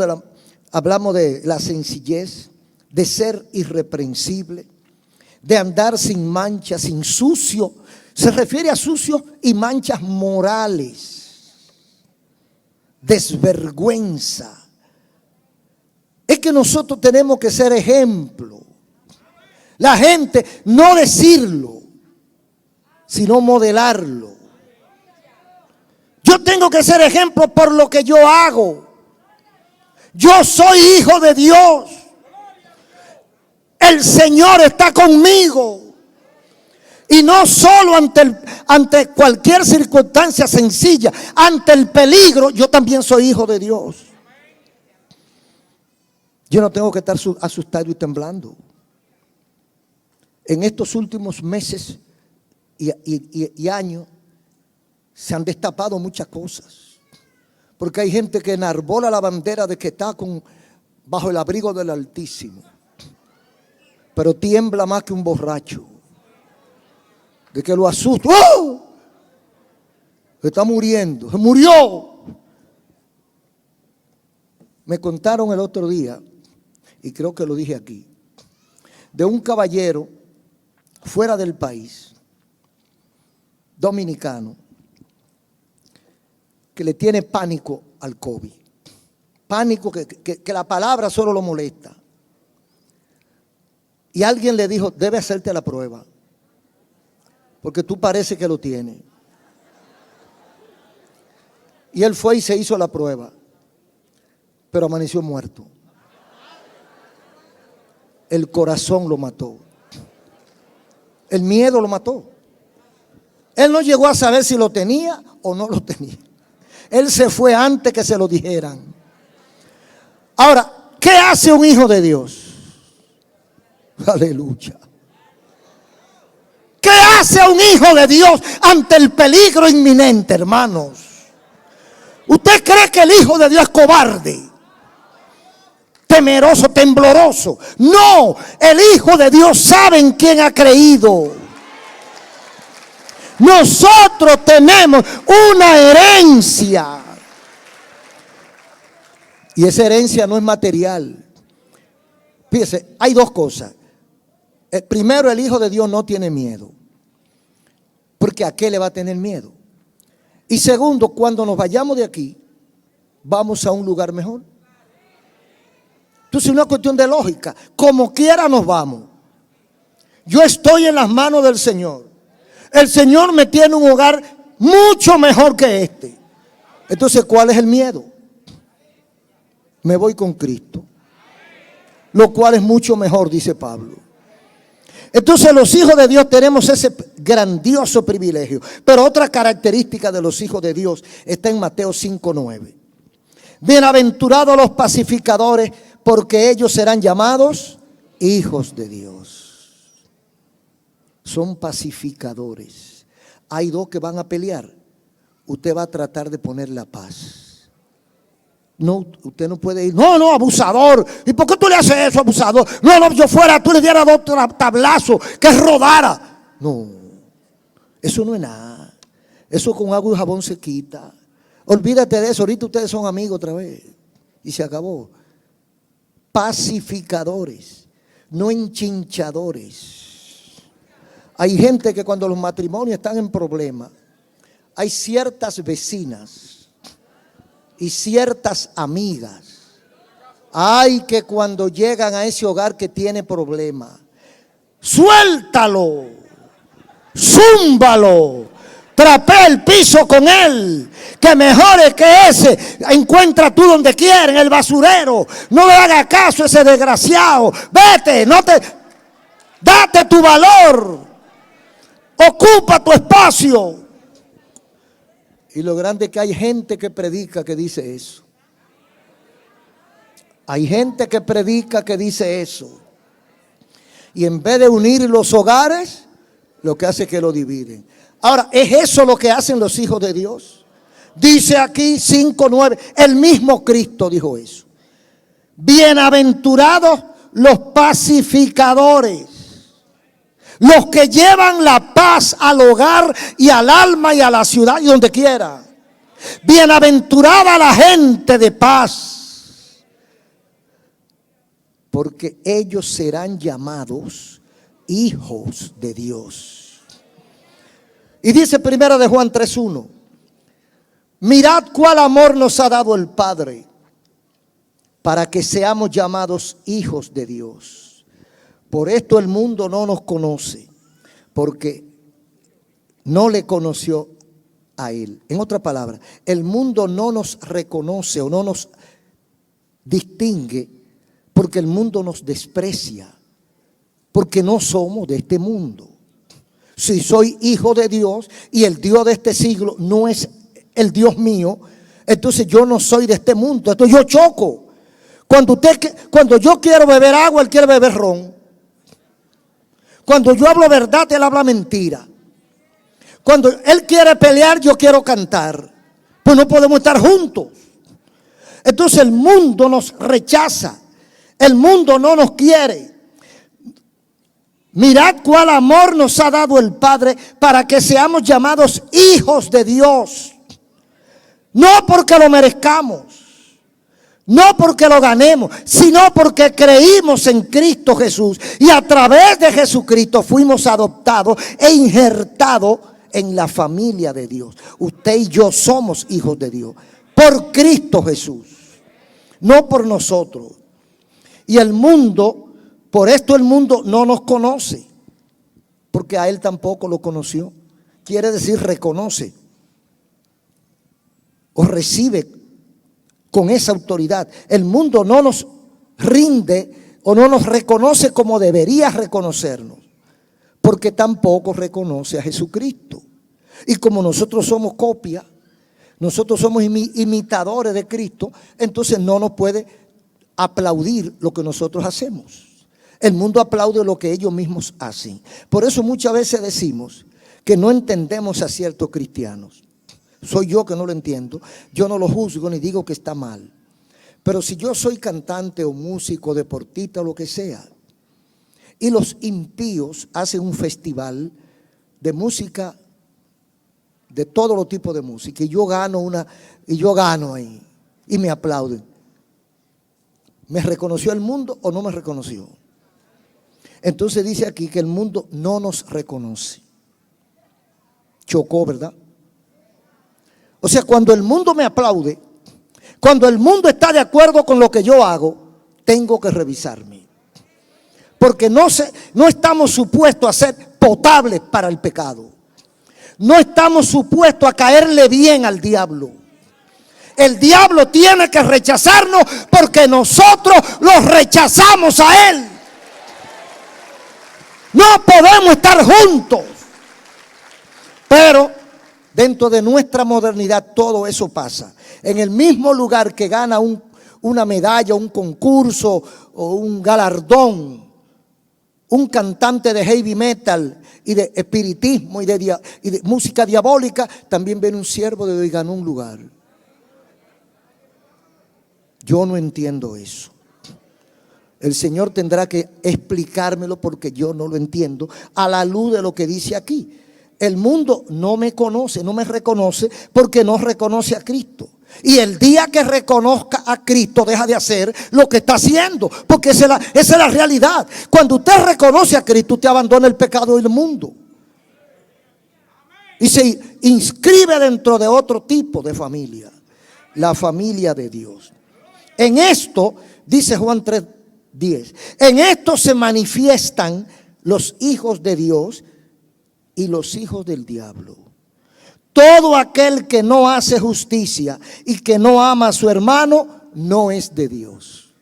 de la sencillez, de ser irreprensible, de andar sin mancha, sin sucio. Se refiere a sucio y manchas morales, desvergüenza. Es que nosotros tenemos que ser ejemplo. La gente, no decirlo, sino modelarlo. Yo tengo que ser ejemplo por lo que yo hago. Yo soy hijo de Dios. El Señor está conmigo. Y no solo ante cualquier circunstancia sencilla, ante el peligro, yo también soy hijo de Dios. Yo no tengo que estar asustado y temblando. En estos últimos meses y años se han destapado muchas cosas. Porque hay gente que enarbola la bandera de que está bajo el abrigo del Altísimo. Pero tiembla más que un borracho. De que lo asusta. ¡Oh! Se está muriendo. Se murió. Me contaron el otro día, y creo que lo dije aquí, de un caballero fuera del país, dominicano, que le tiene pánico al COVID. Pánico que la palabra solo lo molesta. Y alguien le dijo, debe hacerte la prueba, porque tú parece que lo tienes. Y él fue y se hizo la prueba, pero amaneció muerto. El corazón lo mató. El miedo lo mató. Él no llegó a saber si lo tenía o no lo tenía. Él se fue antes que se lo dijeran. Ahora, ¿qué hace un hijo de Dios? Aleluya. ¿Qué hace un hijo de Dios ante el peligro inminente, hermanos? ¿Usted cree que el hijo de Dios es cobarde, temeroso, tembloroso? No, el hijo de Dios sabe en quién ha creído. Nosotros tenemos una herencia. Y esa herencia no es material. Fíjese, hay dos cosas. Primero, el hijo de Dios no tiene miedo. Porque ¿a qué le va a tener miedo? Y segundo, cuando nos vayamos de aquí, vamos a un lugar mejor. Entonces es una cuestión de lógica. Como quiera nos vamos. Yo estoy en las manos del Señor. El Señor me tiene un hogar mucho mejor que este. Entonces, ¿cuál es el miedo? Me voy con Cristo, lo cual es mucho mejor, dice Pablo. Entonces los hijos de Dios tenemos ese grandioso privilegio. Pero otra característica de los hijos de Dios está en Mateo 5:9. Bienaventurados los pacificadores, porque ellos serán llamados hijos de Dios. Son pacificadores. Hay dos que van a pelear. Usted va a tratar de poner la paz. No, usted no puede ir. No, abusador. ¿Y por qué tú le haces eso, abusador? No, yo fuera, tú le dieras dos tablazos, que rodara. No, eso no es nada. Eso con agua y jabón se quita. Olvídate de eso. Ahorita ustedes son amigos otra vez. Y se acabó. Pacificadores, no enchinchadores. Hay gente que cuando los matrimonios están en problemas, hay ciertas vecinas y ciertas amigas, ay, que cuando llegan a ese hogar que tiene problemas, suéltalo, zúmbalo, trapea el piso con él, que mejor es que ese. Encuentra tú donde quieras, en el basurero. No le hagas caso a ese desgraciado. Vete, date tu valor, ocupa tu espacio. Y lo grande es que hay gente que predica que dice eso. Hay gente que predica que dice eso. Y en vez de unir los hogares, lo que hace es que lo dividen. Ahora, ¿es eso lo que hacen los hijos de Dios? Dice aquí 5:9, el mismo Cristo dijo eso. Bienaventurados los pacificadores, los que llevan la paz al hogar y al alma y a la ciudad y donde quiera. Bienaventurada la gente de paz, porque ellos serán llamados hijos de Dios. Y dice primera de Juan 3:1, mirad cuál amor nos ha dado el Padre para que seamos llamados hijos de Dios. Por esto el mundo no nos conoce, porque no le conoció a Él. En otras palabras, el mundo no nos reconoce o no nos distingue porque el mundo nos desprecia, porque no somos de este mundo. Si soy hijo de Dios y el Dios de este siglo no es el Dios mío, entonces yo no soy de este mundo. Entonces yo choco Cuando yo quiero beber agua, él quiere beber ron. Cuando yo hablo verdad, él habla mentira. Cuando él quiere pelear, yo quiero cantar. Pues no podemos estar juntos. Entonces el mundo nos rechaza. El mundo no nos quiere. Mirad cuál amor nos ha dado el Padre para que seamos llamados hijos de Dios. No porque lo merezcamos, no porque lo ganemos, sino porque creímos en Cristo Jesús. Y a través de Jesucristo fuimos adoptados e injertados en la familia de Dios. Usted y yo somos hijos de Dios por Cristo Jesús, no por nosotros. Y el mundo, por esto el mundo no nos conoce, porque a él tampoco lo conoció. Quiere decir reconoce o recibe con esa autoridad. El mundo no nos rinde o no nos reconoce como debería reconocernos, porque tampoco reconoce a Jesucristo. Y como nosotros somos copia, nosotros somos imitadores de Cristo, entonces no nos puede aplaudir lo que nosotros hacemos. El mundo aplaude lo que ellos mismos hacen. Por eso muchas veces decimos que no entendemos a ciertos cristianos. Soy yo que no lo entiendo. Yo no lo juzgo ni digo que está mal. Pero si yo soy cantante o músico, deportista o lo que sea, y los impíos hacen un festival de música, de todos los tipos de música, y yo gano ahí, y me aplauden, ¿me reconoció el mundo o no me reconoció? Entonces dice aquí que el mundo no nos reconoce. Chocó, ¿verdad? O sea, cuando el mundo me aplaude, cuando el mundo está de acuerdo con lo que yo hago, tengo que revisarme. Porque no estamos supuestos a ser potables para el pecado. No estamos supuestos a caerle bien al diablo. El diablo tiene que rechazarnos porque nosotros lo rechazamos a él. No podemos estar juntos. Pero dentro de nuestra modernidad todo eso pasa. En el mismo lugar que gana una medalla, un concurso o un galardón, un cantante de heavy metal y de espiritismo y de música diabólica, también viene un siervo de Dios y ganó un lugar. Yo no entiendo eso. El Señor tendrá que explicármelo porque yo no lo entiendo a la luz de lo que dice aquí. El mundo no me conoce, no me reconoce porque no reconoce a Cristo. Y el día que reconozca a Cristo deja de hacer lo que está haciendo, porque esa es la realidad. Cuando usted reconoce a Cristo, usted abandona el pecado del mundo y se inscribe dentro de otro tipo de familia, la familia de Dios. En esto, dice Juan 3:10, en esto se manifiestan los hijos de Dios y los hijos del diablo. Todo aquel que no hace justicia y que no ama a su hermano no es de Dios.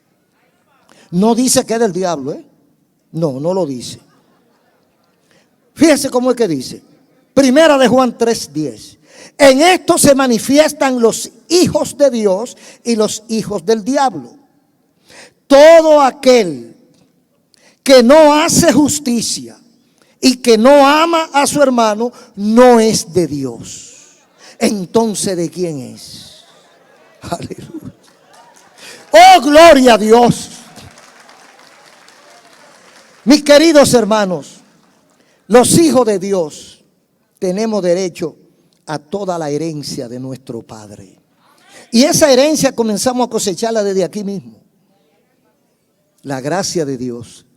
No dice que es del diablo, ¿eh? No lo dice. Fíjese cómo es que dice. Primera de Juan 3:10. En esto se manifiestan los hijos de Dios y los hijos del diablo. Todo aquel que no hace justicia y que no ama a su hermano no es de Dios. Entonces, ¿de quién es? Aleluya. Oh, gloria a Dios. Mis queridos hermanos, los hijos de Dios tenemos derecho a toda la herencia de nuestro Padre. Y esa herencia comenzamos a cosecharla desde aquí mismo. La gracia de Dios,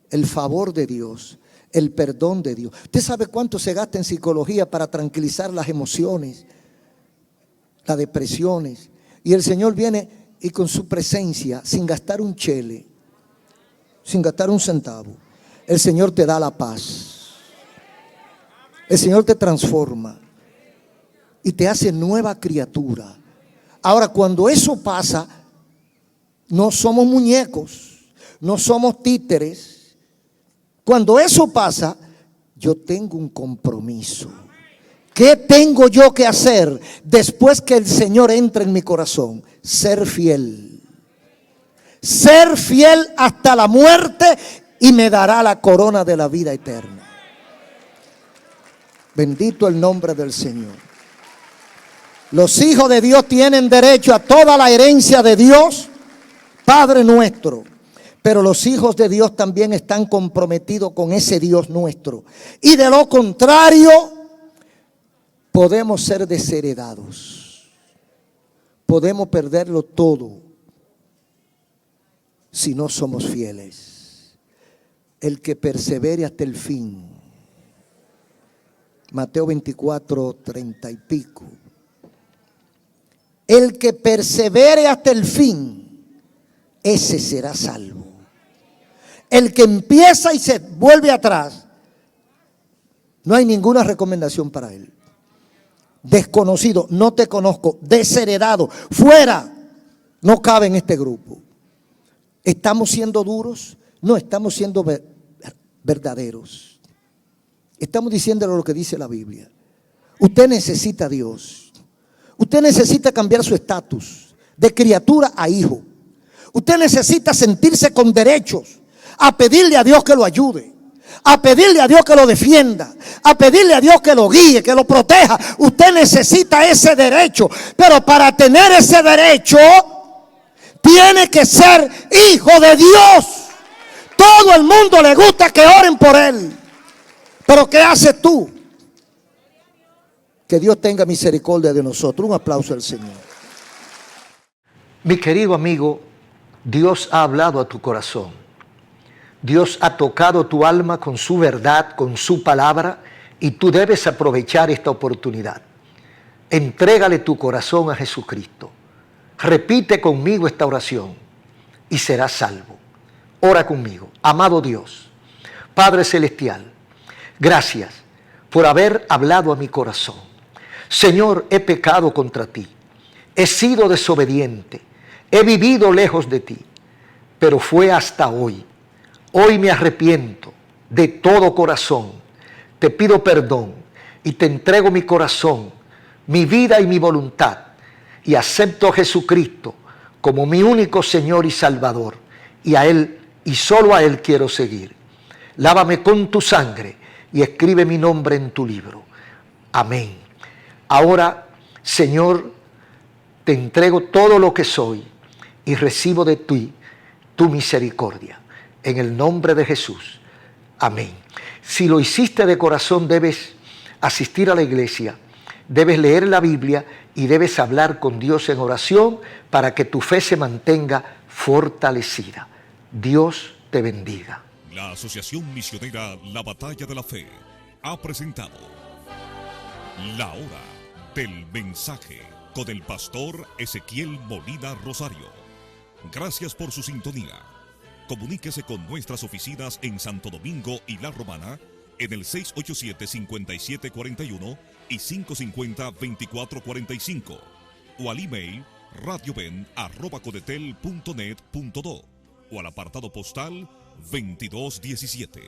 el favor de Dios, el perdón de Dios. ¿Usted sabe cuánto se gasta en psicología para tranquilizar las emociones, las depresiones? Y el Señor viene y con su presencia, sin gastar un chele, sin gastar un centavo, el Señor te da la paz. El Señor te transforma y te hace nueva criatura. Ahora, cuando eso pasa, no somos muñecos, no somos títeres. Cuando eso pasa, yo tengo un compromiso. ¿Qué tengo yo que hacer después que el Señor entre en mi corazón? Ser fiel. ser fiel hasta la muerte y me dará la corona de la vida eterna. Bendito el nombre del Señor. Los hijos de Dios tienen derecho a toda la herencia de Dios, Padre nuestro. Pero los hijos de Dios también están comprometidos con ese Dios nuestro. Y de lo contrario, podemos ser desheredados. Podemos perderlo todo si no somos fieles. El que persevere hasta el fin. Mateo 24, 30 y pico. El que persevere hasta el fin, ese será salvo. El que empieza y se vuelve atrás, no hay ninguna recomendación para él. Desconocido, no te conozco, desheredado, fuera, no cabe en este grupo. ¿Estamos siendo duros? No, estamos siendo verdaderos. Estamos diciéndole lo que dice la Biblia. Usted necesita a Dios. Usted necesita cambiar su estatus de criatura a hijo. Usted necesita sentirse con derechos a pedirle a Dios que lo ayude, a pedirle a Dios que lo defienda, a pedirle a Dios que lo guíe, que lo proteja. Usted necesita ese derecho, pero para tener ese derecho tiene que ser hijo de Dios. Todo el mundo le gusta que oren por él, pero ¿qué haces tú? Que Dios tenga misericordia de nosotros. Un aplauso al Señor. Mi querido amigo, Dios ha hablado a tu corazón. Dios ha tocado tu alma con su verdad, con su palabra, y tú debes aprovechar esta oportunidad. Entrégale tu corazón a Jesucristo. Repite conmigo esta oración y serás salvo. Ora conmigo. Amado Dios, Padre Celestial, gracias por haber hablado a mi corazón. Señor, he pecado contra ti. He sido desobediente. He vivido lejos de ti. Pero fue hasta hoy. Hoy me arrepiento de todo corazón. Te pido perdón y te entrego mi corazón, mi vida y mi voluntad. Y acepto a Jesucristo como mi único Señor y Salvador. Y a Él y solo a Él quiero seguir. Lávame con tu sangre y escribe mi nombre en tu libro. Amén. Ahora, Señor, te entrego todo lo que soy y recibo de ti tu misericordia. En el nombre de Jesús. Amén. Si lo hiciste de corazón, debes asistir a la iglesia, debes leer la Biblia y debes hablar con Dios en oración para que tu fe se mantenga fortalecida. Dios te bendiga. La Asociación Misionera La Batalla de la Fe ha presentado La Hora del Mensaje con el pastor Ezequiel Molina Rosario. Gracias por su sintonía. Comuníquese con nuestras oficinas en Santo Domingo y La Romana en el 687-5741 y 550-2445 o al email radioven@codetel.net.do o al apartado postal 2217.